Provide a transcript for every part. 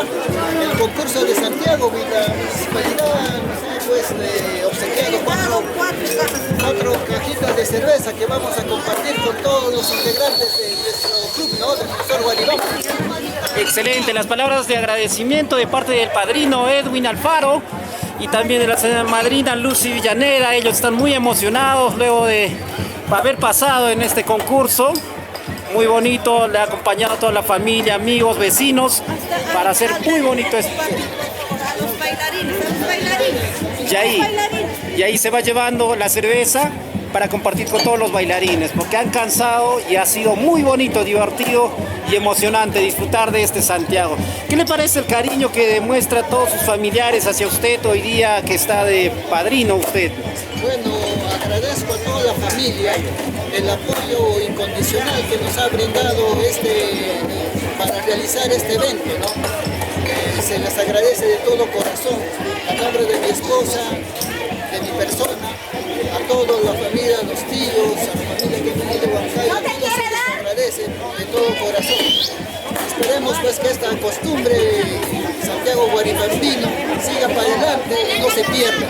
el concurso de Santiago, y la municipalidad nos ha obsequiado cuatro cajitas de cerveza que vamos a compartir con todos los integrantes de nuestro club, ¿no? Defensor Guaribamba. Excelente, las palabras de agradecimiento de parte del padrino Edwin Alfaro y también de la señora madrina Lucy Villaneda. Ellos están muy emocionados luego de haber pasado en este concurso. Muy bonito, le ha acompañado a toda la familia, amigos, vecinos, para hacer muy bonito esto. Los bailarines. Y ahí se va llevando la cerveza para compartir con todos los bailarines, porque han cansado y ha sido muy bonito, divertido y emocionante disfrutar de este Santiago. ¿Qué le parece el cariño que demuestra a todos sus familiares hacia usted hoy día que está de padrino usted? Bueno, agradezco a toda la familia el apoyo incondicional que nos ha brindado para realizar este evento, ¿no? Se les agradece de todo corazón, a nombre de mi esposa, de mi persona, a toda la familia, a los tíos, a la familia que viene de Huancayo, a todos se les agradece de todo corazón. Esperemos pues que esta costumbre Santiago Guaribambino siga para adelante y no se pierda.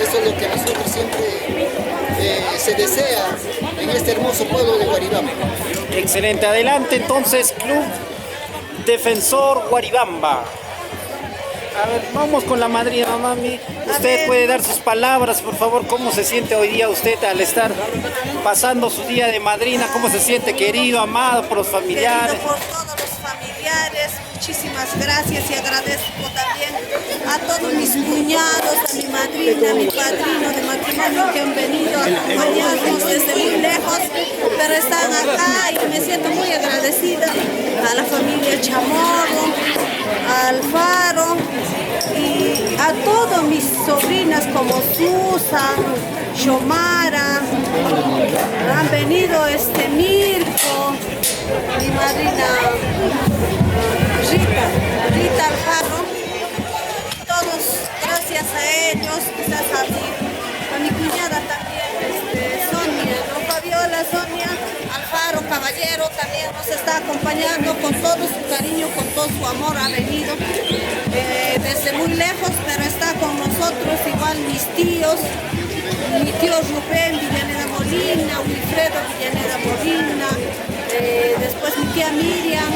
Eso es lo que nosotros siempre se desea en este hermoso pueblo de Guaribamba. Excelente, adelante entonces, Club Defensor Guaribamba. A ver, vamos con la madrina, mami. Usted puede dar sus palabras, por favor. ¿Cómo se siente hoy día usted al estar pasando su día de madrina? ¿Cómo se siente querido, amado por los familiares? Querido por todos los familiares, muchísimas gracias y agradezco también a todos mis cuñados, a mi madrina, a mi padrino de matrimonio que han venido a acompañarnos desde muy lejos, pero están acá y me siento muy agradecida a la familia Chamorro, a Alfaro y a todas mis sobrinas como Susan, Xomara, han venido Mirko, mi madrina Rita Alfaro, todos gracias a ellos, quizás a mi cuñada también, Sonia, ¿no? Fabiola, Sonia, Alfaro, Caballero también nos está acompañando con todo su cariño, con todo su amor, ha venido desde muy lejos, pero está con nosotros igual mis tíos, mi tío Rubén Villaneda Molina, Wilfredo Villaneda Molina, después mi tía Miriam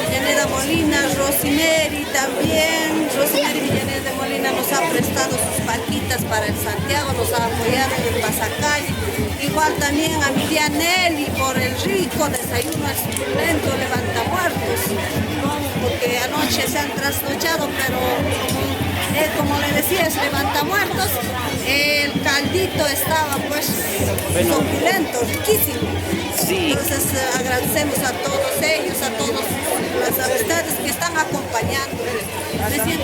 Villaneda Molina, Rosemary también, Rosemary Villaneda Molina nos ha prestado sus paquitas para el Santiago, nos ha apoyado en el pasacalle, igual también a mi tía Nelly por el rico desayuno al suculento levantamuertos, ¿no? Porque anoche se han trasnochado, pero como le decía, es levantamuertos, el caldito estaba pues suculento, riquísimo. Sí. Entonces agradecemos a todos ellos, a todas las amistades que están acompañando. Me siento